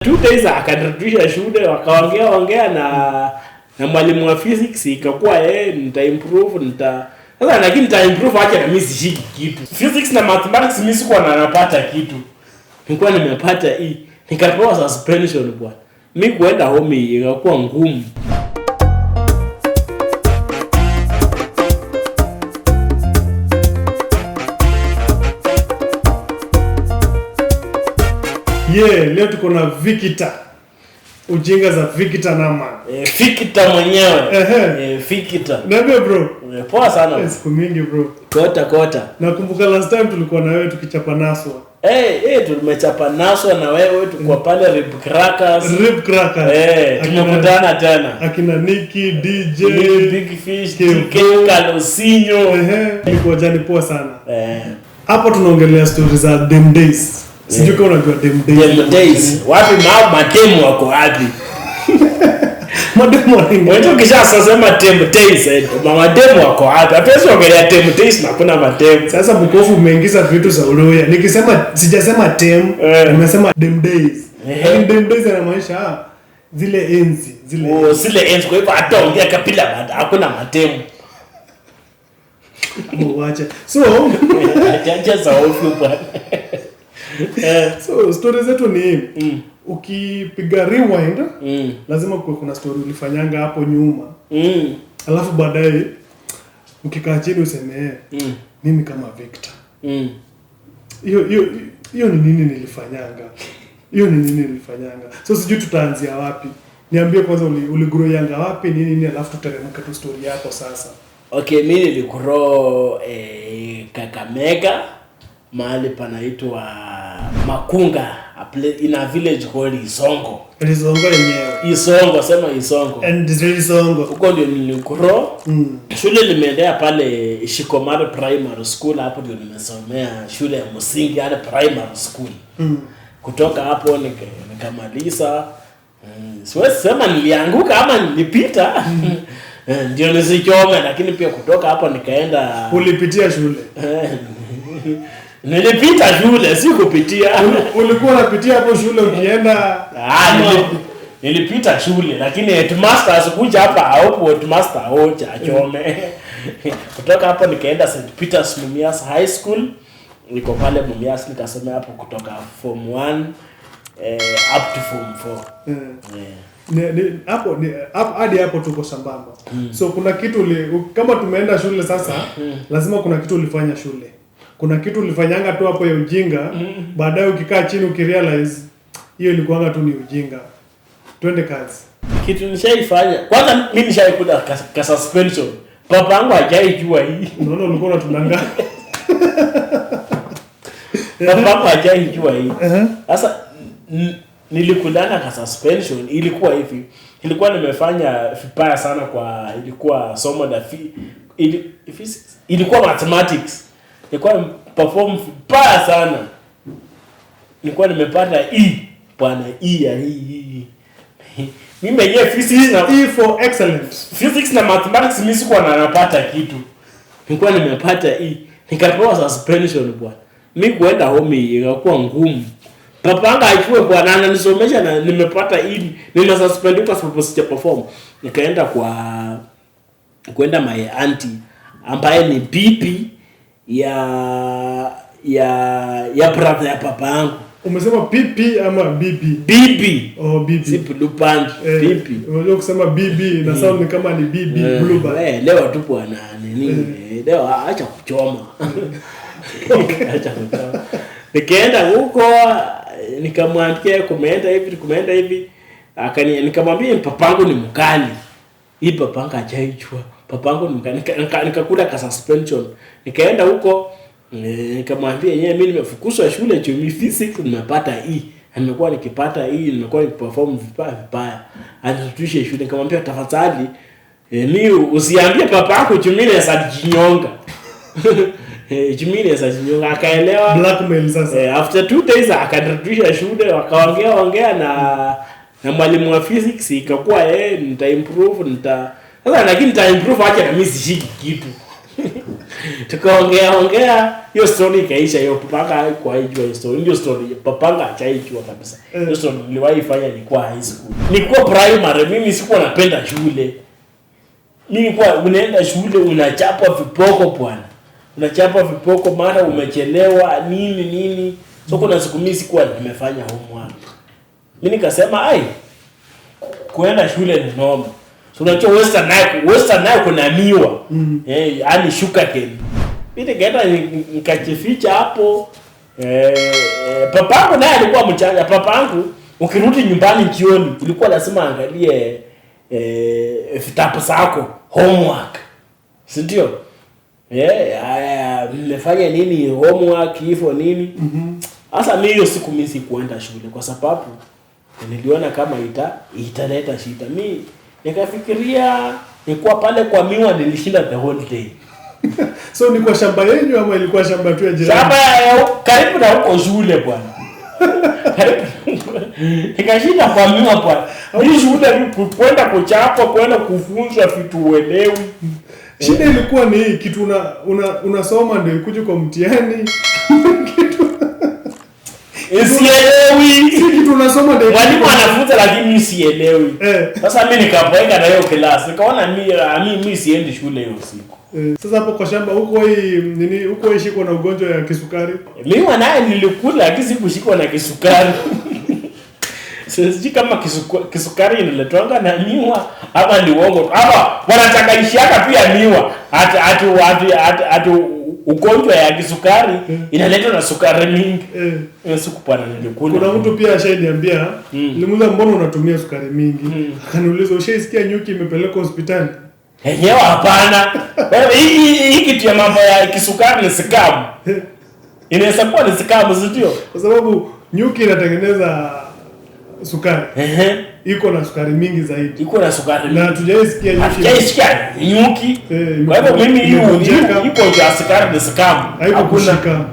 2 days akanirudisha shule, wakaongea na mwalimu wa physics, ikakuwa nita improve sasa, lakini nita improve acha na mimi sishiki kitu. Physics na mathematics mimi sikuwa napata kitu. Nilikuwa nimepata nikapewa suspension bwana. Mimi kuenda home ikakuwa ngumu. Leo tuko na Vikita. Ujinga za Vikita Nama. Vikita mwenyewe. Vikita. Niambie bro. Poa sana. Siku mingi bro. Kota. Nakumbuka last time tulikuwa na wewe tukichapa naswa. Tumechapa naswa na wewe tulikuwa pale Rib Crackers. Tumekutana tena. Akina Nikki, DJ, Big Fish, TK, Kalosinyo. Ilikuwa jani poa sana. Hapo tunaongelea stories za them days. Sijui kama unajua them days. Wapi mademu wako wapi? Mademu wako. Wewe kisha sema them days, mademu wako wapi? Hatuwezi ongelea them days na kuna mademu. Sasa Bukofu umeingiza vitu za Uluya. Nikisema sijasema them, nimesema them days. Them days inamaanisha zile enzi, zile enzi. Kwa hivyo hataongea kabila hakuna mademu. Mwache. So, acha hofu bwana. So stories zetu ni ukipiga rewind lazima kuna story ulifanyanga hapo nyuma. Alafu baadaye ukikaa chini useme mimi kama Victor. Hiyo ni nini nilifanyanga? So sijui tutaanzia wapi. Niambie kwanza uligrow yanga wapi nini alafu tuteremka tu story yako sasa. Okay, mimi niligrow Kakamega, mahali panaitwa Makunga, in a village called Isongo. Isongo yenyewe. Isongo. And Isongo. Huko ndio niligrow. Shule nimeendea pale Shikomari Primary School, hapo ndio nimesomea shule ya msingi hadi primary school. Kutoka hapo nikamaliza. Siwezi sema nilianguka ama nilipita. Ndio nisichome, lakini pia kutoka hapo nikaenda. Ulipitia shule? Nilipita shule, si kupitia. Ulikuwa unapitia hapo shule ukienda? Nilipita shule, lakini headmaster asikuja hapa hapo, headmaster hoja achome. Kutoka hapo nikaenda St. Peter's Mumias High School. Niko pale Mumias nikasoma hapo kutoka form 1 up to form 4. Hapo hadi hapo tuko sambamba. So kuna kitu kama tumeenda shule sasa, lazima kuna kitu ulifanya shule. Kuna kitu ulifanyanga tu hapo ya ujinga, baadaye ukikaa chini ukirealize hiyo ilikuanga tu ni ujinga. Twende kazi. Kitu nishaifanya. Kwanza mimi nishaikuda ka suspension. Papa yangu hajaijua hii. Unaona ulikuwa unatudanga. Papa yangu hajaijua hii. Sasa nilikudana ka suspension, ilikuwa hivi. Ilikuwa nimefanya vibaya sana kwa ilikuwa somo la ilikuwa mathematics. Nilikuwa perform vibaya sana. Nilikuwa nimepata bwana ya hii. Mimi mwenyewe physics na for excellence. Physics na mathematics mimi sikuwa napata kitu. Nilikuwa nimepata nikapewa suspension bwana. Mimi kuenda home ikakuwa ngumu. Papa anga achue bwana ananisomesha na nimepata nina suspend kwa sababu sija perform. Nikaenda kwenda my auntie ambaye ni bibi ya brother ya papa yangu. Umesema pipi ama bibi? Bibi. Bibi. Si blue band. Bibi. Unajua kusema bibi na sound ni kama ni bibi blue band. Leo tu bwana nini? Leo acha kuchoma. Acha kuchoma. Nikaenda huko nikamwandikia kumeenda hivi. Nikamwambia papangu ni mkali. Hii papanga hajaijua. Papangu ni mkali. Nikakula ka suspension. Nikaenda huko nikamwambia mimi nimefukuzwa shule chumi physics nimepata nimekuwa nikipata nimekuwa nikiperform vibaya. Anitutishe shule. Nikamwambia tafadhali ni usiambie papa yako chumine za jinyonga. Chumine za jinyonga akaelewa. Blackmail sasa. After 2 days akanirudisha shule, wakaongea na mwalimu wa physics, ikakuwa nita improve sasa, lakini nita improve acha na mimi sishiki kitu. Tukaongea hiyo story ikaisha. Hiyo papanga haikuwa haijua hiyo story. Ndio story papanga haijua kabisa. Hiyo story niliwahi fanya nilikuwa high school. Nilikuwa primary, mimi sikuwa napenda shule. Mimi nilikuwa unaenda shule unachapwa vipoko bwana. Unachapwa vipoko mara umechelewa nini. So kuna siku mimi sikuwa nimefanya homework. Mimi nikasema kuenda shule ni normal. So unajua Western nayo kuna miwa. Yaani sugarcane. Mimi nikaenda nikajificha hapo. Papangu naye alikuwa mchanga. Papangu ukirudi nyumbani jioni ilikuwa lazima angalie vitabu zako homework. Si ndio? Mmefanya nini homework hivyo nini? Sasa mimi hiyo siku mimi sikuenda shule kwa sababu niliona kama italeta shida. Mimi nikafikiria nilikuwa pale kwa miwa nilishinda the whole day. So ni kwa shamba yenu ama ilikuwa shamba tu ya jirani? Shamba karibu na huko shule bwana. Nikashinda kwa miwa bwana. Hii shule ni kwenda kuchapa, kwenda kufunzwa vitu uelewi. Shida ilikuwa ni hii kitu unasoma ndio ikuje kwa mtihani. Sielewi. Si kitu unasoma ndio. Mwalimu anafunza lakini sielewi. Sasa mimi nikapoeka na hiyo class. Nikaona mimi siendi shule hiyo siku. Sasa hapo kwa shamba huko ishikwa na ugonjwa ya kisukari. Mimi naye nilikula lakini sikushikwa na kisukari. Sisi kama kisukari inaletwanga na miwa ama ni uongo. Hapa wanachanganyisha pia miwa. Ati ugonjwa ya kisukari inaletwa na sukari mingi. Siku pana nilikula. Kuna mtu pia ashaniambia, nilimuuliza mbona unatumia sukari mingi? Akaniuliza ushaisikia nyuki imepelekwa hospitali? Yenyewe hapana. Hii kitu ya mambo ya kisukari ni scam. Inaweza kuwa ni scam sio? Kwa sababu nyuki inatengeneza sukari. Iko na sukari mingi zaidi. Iko na sukari mingi. Na tujaisikia nyuki. Tujaisikia nyuki. Kwa hivyo mimi iko ya sukari ni scam. Haikushika.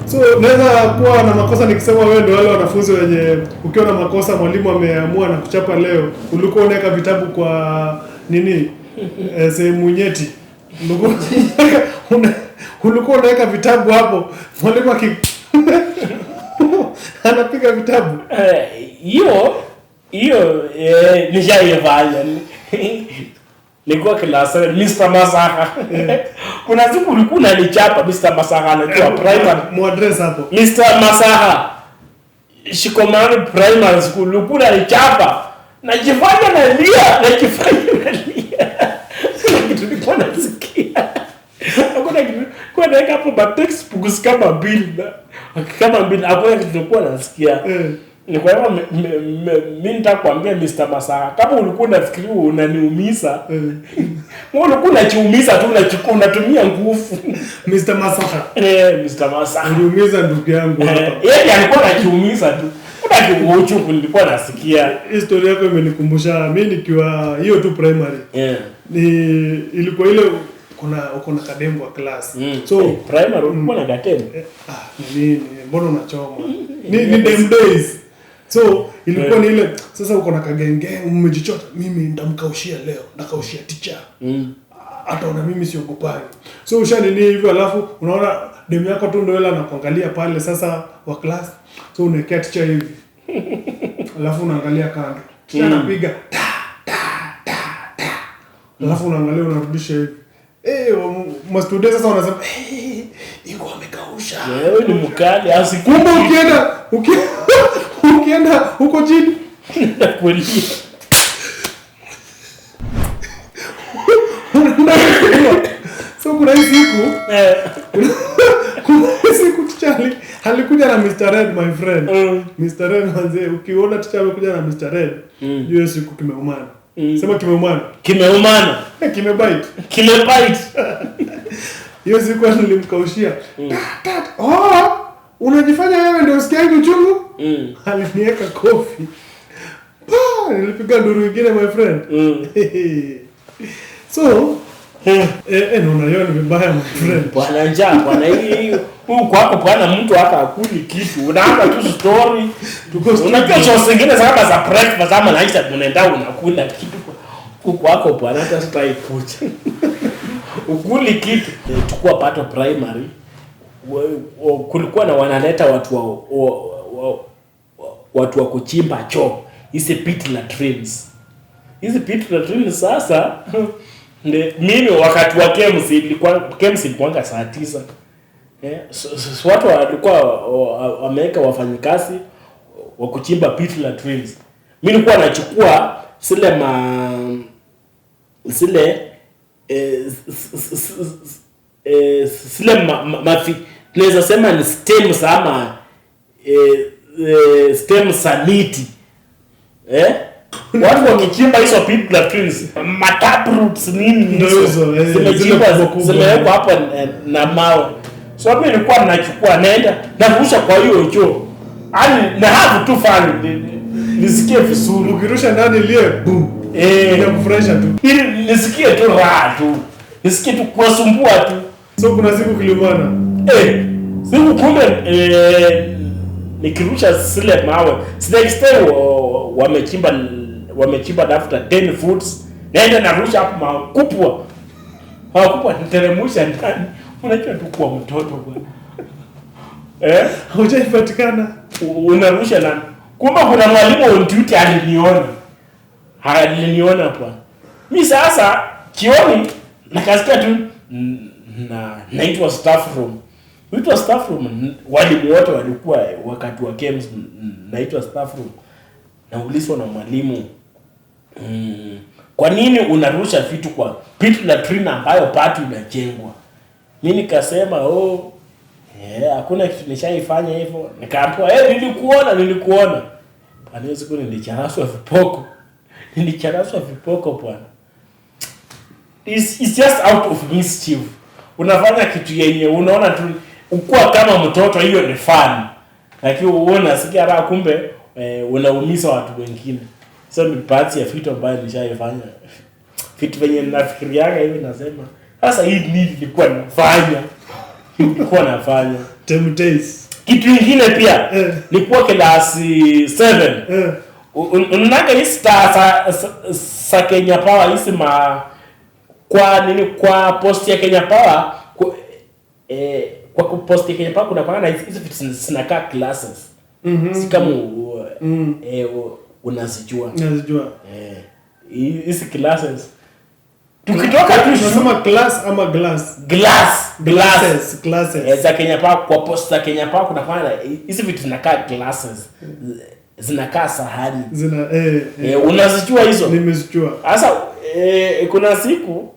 So naweza kuwa na makosa nikisema wewe ndio wale wanafunzi wenye ukiwa na makosa mwalimu ameamua na kuchapa leo, ulikuwa unaweka vitabu kwa nini? Sehemu nyeti. Ulikuwa unaweka vitabu hapo. Mwalimu anapiga vitabu. Hiyo nishaifanya. Nilikuwa class Mr. Masaha. Kuna siku ulikuwa unanichapa Mr. Masaha anaitwa primary. Muaddress hapo. Mr. Masaha. Shikomani primary school ulikuwa unanichapa. Najifanya nalia. Tulikuwa nasikia. Hakuna kitu. Kwa nini hapo ba textbooks kama mbili hapo tulikuwa nasikia. Ni kwa hivyo mimi nitakwambia Mr. Masaha, kama ulikuwa unafikiri unaniumiza, wewe ulikuwa unajiumiza tu, unatumia nguvu. Mr. Masaha. Mr. Masaha. Uniumiza ndugu yangu hapa. Yeye alikuwa anajiumiza tu. Kuna uchungu nilikuwa nasikia. Historia yako imenikumbusha mimi nikiwa hiyo tu primary. Ilikuwa ile uko na kadembo wa class. So primary ulikuwa na kadembo. Nini mbona unachoma? Ni them days. So ilikuwa ni ile sasa uko na kagenge umejichota, mimi nitamkaushia leo, nakaushia teacher. Ataona mimi siogopai. So ushanini hivyo alafu unaona demu yako tu ndio ile anakuangalia pale sasa wa class. So unaekea teacher hivi. Alafu unaangalia kando. Teacher anapiga ta. Alafu unaangalia unarudisha hivi. Mastudent sasa wanasema iko amekausha. Wewe ni mkali asikumbe ukienda huko chini kweli. So kuna hii siku tuchali alikuja na Mr. Red my friend. Mr. Red manze ukiona teacher amekuja na Mr. Red hiyo siku kimeumana. Sema kimeumana. Kimebite. Hiyo siku nilimkaushia. Unajifanya wewe ndio usikiangi uchungu? Aliniweka kofi. Nilipiga nduru nyingine my friend. So unaona ni vibaya my friend. Bwana njaa, bwana hii huko hapo bwana mtu hata akuli kitu. Unaanza tu story. Unajua chochote kingine kama za breakfast ama naisha unaenda unakula kitu. Huko hapo bwana hata sitaikuja. ukuli kitu. Tukua pato primary kulikuwa na wanaleta watu wa kuchimba choo, hizi pit latrines. Hizi pit latrines sasa mimi wakati wa KEMS ilikuwa saa 9. Watu walikuwa wameweka wafanyikazi wa kuchimba pit latrines. Mimi nilikuwa nachukua tunaweza sema ni stems ama stems saniti. Watu wakichimba hizo pit latrines, mataproots nini hizo zimewekwa hapa na mawe. So mimi nilikuwa nachukua naenda narusha kwa hiyo choo. Yaani na have tu fun. Nisikie vizuri. Ukirusha ndani ile boom. Inakufurahisha tu. Ili nisikie tu raha tu. Nisikie tu kuwasumbua tu. So kuna siku kilimana. Siku kumbe nikirusha zile mawe. Next time wamechimba after 10 foots. Naenda narusha hapo mawe kupwa. Hawakupwa niteremusha ndani. Unajua tu kwa mtoto bwana. Hujaipatikana. Unarusha na kumbe kuna mwalimu on duty aliniona bwana. Mimi sasa kioni nakasikia tu naitwa staff room. Naitwa staff room, walimu wote walikuwa wakati wa KEMS naitwa staff room. Naulizwa na mwalimu, kwa nini unarusha vitu kwa pit latrine ambayo patu inajengwa? Mimi nikasema hakuna kitu nishaifanya hivyo. Nikaambiwa nilikuona. Bwana siku nilicharaswa vipoko bwana. It's just out of mischief. Unafanya kitu yenye unaona tu ukua kama mtoto, hiyo ni fun. Lakini uona sikia raha, kumbe unaumiza watu wengine. So ni parts ya vitu ambayo nishaifanya. Vitu venye nafikiriaga hivi nasema, sasa hii nilikuwa nafanya. Temptations. Kitu kingine pia nilikuwa class 7. Unaona hizi sa Kenya Power hizi kwa post ya Kenya Power kwa post ya Kenya Power kuna pana hizi vitu zinakaa classes. Si kama unazijua. Hizi classes tukitoka tu tunasema class ama glass. Classes. Za Kenya Power, kwa post za Kenya Power kuna pana hizi vitu zinakaa classes. Zinakaa sahani. Unazijua hizo? Nimezijua. Sasa kuna siku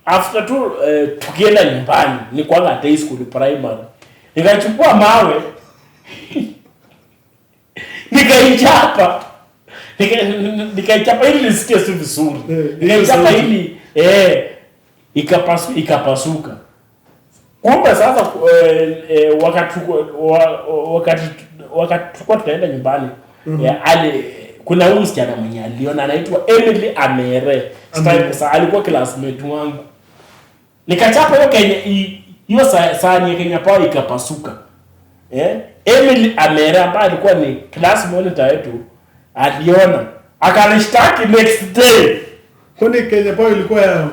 after tu tukienda nyumbani, ni kwa high school primary. Nikachukua mawe nikaichapa ili nisikie si vizuri. Nikaichapa ili ikapasuka. Kumbe sasa wakati tulikuwa tunaenda nyumbani, kuna huyu msichana mwenye aliona anaitwa Emily Amere. Sasa alikuwa classmate wangu. Nikachapa hiyo sahani ya Kenya Power ikapasuka. Emily Amere ambaye alikuwa ni class monitor wetu aliona, akanishtaki next day. Kwani Kenya Power ilikuwa ya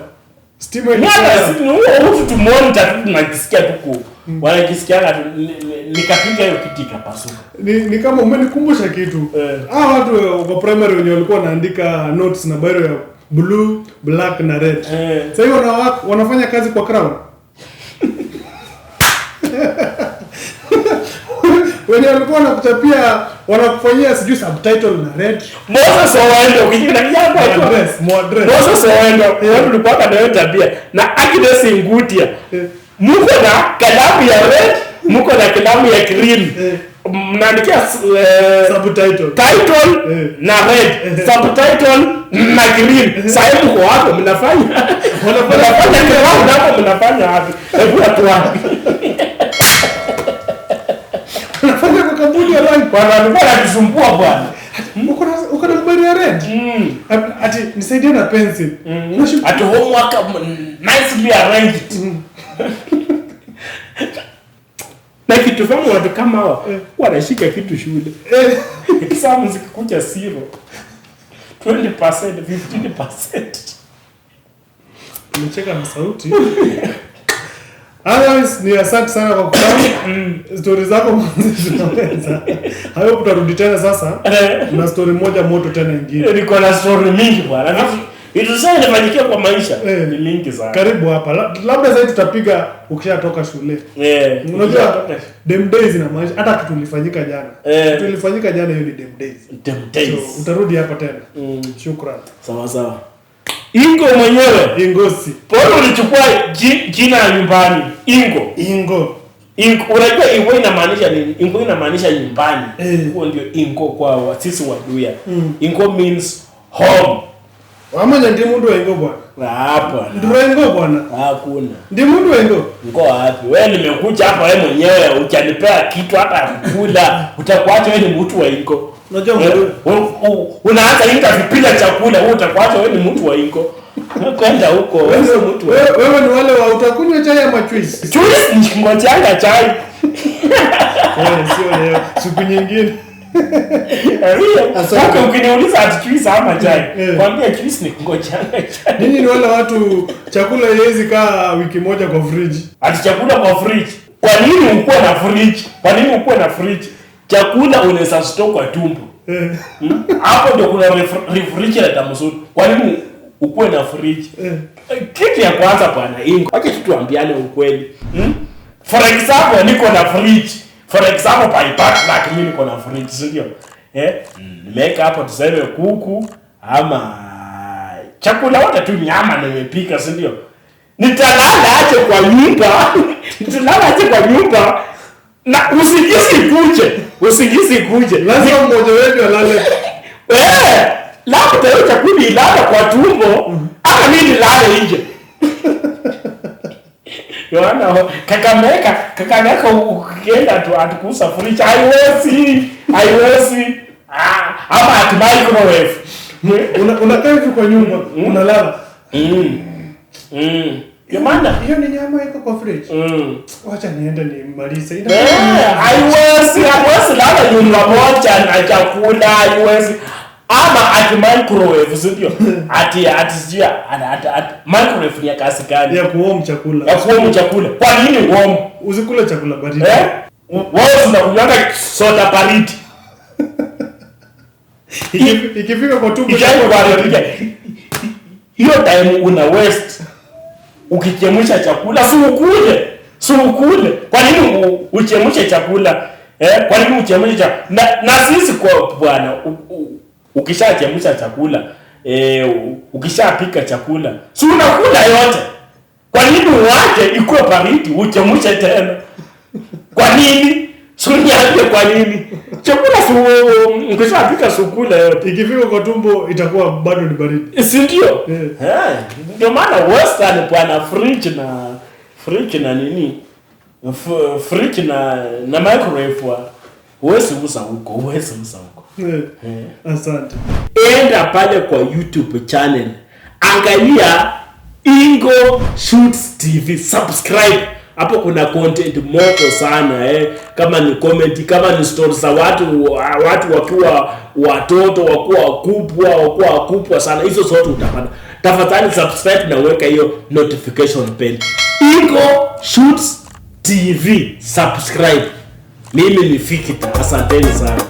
steam huyu tu monitor tu tunakisikia tu wanakisikianga tu, nikapiga hiyo kitu ikapasuka. Ni kama umenikumbusha kitu. Watu wa primary wenye walikuwa wanaandika notes na biro ya blue, black na red. Sasa hiyo wanafanya kazi kwa Crown. Wenye walikuwa wanakuchapia, wanakufanyia sijui subtitle na red. Moses Owendo ukijina kijana Moses Owendo yeye tulikuwa na tabia na Agnes Ngutia. Muko na kalamu ya red, muko na kalamu ya green. Mnaandikia subtitle na red, subtitle na green. Sasa mko hapo mnafanya mnafanya wapi? Hebu watu wapi? Unafanya kwa kampuni ya rangi. Bwana alikuwa anatusumbua bwana. Uko na mbari ya red. Ati nisaidie na pencil. Ati homework nicely arranged. Na kitu kama watu kama hao wanashika kitu shule. Exam zikikuja 0. 20%, 15%. Nimecheka na sauti. Otherwise ni asante sana kwa kutana. Stories zako zinaweza. Hayo tutarudi tena sasa. Na story moja moto tena nyingine. Niko na story mingi bwana. Hizo sasa inafanyikia kwa maisha. Ni mingi sana. Karibu hapa. Labda sasa tutapiga ukishatoka shule. Unajua dem days na maisha hata kitu kilifanyika jana. Kitu kilifanyika jana hiyo ni dem days. Dem days. So, utarudi hapa tena. Shukrani. Sawa. Ingo mwenyewe. Ingosi. Pole ulichukua jina ya nyumbani. Ingo. Unajua Ingo inamaanisha nini? Ingo inamaanisha nyumbani. Huo ndio Ingo kwa sisi Waluhya. Ingo means home. Wamanya ndi mundu wa Ingo bwana. Hapa. Ndio Ingo bwana. Hakuna. Ndi mundu wa Ingo. Ingo wapi? Wewe nimekuja hapa wewe mwenyewe utanipea kitu hata kula. Utakuacha wewe ni mtu wa Ingo. Unajua unaanza inga vipila chakula wewe utakuacha wewe ni mtu wa Ingo. Kwenda huko wewe sio mtu. Wewe ni wale wa utakunywa chai ama juice? Juice ni ngojanga chai. Sio leo. Siku nyingine. Sasa ukiniuliza ati juice ama chai, kwambia juice ni ngojanga chai. Nini ni wale watu chakula haiwezi kaa wiki moja kwa fridge? Ati chakula kwa fridge. Kwa nini ukuwe na fridge? Chakula unaweza store kwa tumbo. Hapo ndio kuna refrigerator mzuri. Kwa nini ukuwe na fridge? Kitu ya kwanza bwana Ingo. Acha tuambiane ukweli. For example niko na fridge. For example by backlash mimi niko na fridge, ndio. Nimeweka hapo tuseme kuku ama chakula wote tu nyama nimepika, ndio. Nitalala aje kwa nyumba. Na usingizi kuje. Lazima mmoja wetu alale. Labda hiyo chakula ilala kwa tumbo, ama mimi nilale nje. Yohana kakameka ukienda tu atukusa fridge haiwezi. Ama at microwave. Unakaa hivi kwa nyumba, unalala. Maana hiyo ni nyama iko kwa fridge. Wacha niende nimalize. Haiwezi lala nyumba moja na chakula haiwezi. Ama at microwave, ndio. Ati microwave ni ya kasi gani? Ya kuom chakula. Kwa nini warm? Usikule chakula baridi. Wewe unakunyanga soda baridi. Ikifika kwa tumbo hiyo time una waste. Ukichemsha chakula si ukule. Kwa nini uchemshe chakula? Kwa nini uchemshe chakula? Na sisi kwa bwana ukishachemsha chakula, ukishapika chakula, si unakula yote. Kwa nini uache ikuwe baridi uchemshe tena? Kwa nini? Suniambie kwa nini? Chakula ukishapika sukula yote. Ikifika kwa tumbo itakuwa bado ni baridi. Si ndio? Ndio maana western bwana fridge na nini? Fridge na microwave huwezi uza huko. Asante. Enda pale kwa YouTube channel. Angalia Ingo Shoots TV, subscribe. Hapo kuna content moto sana kama ni comment, kama ni stories za watu wakiwa watoto, wakuwa wakubwa sana. Hizo zote utapata. Tafadhali subscribe na weka hiyo notification bell. Ingo Shoots TV, subscribe. Mimi ni Fikita. Asanteni sana.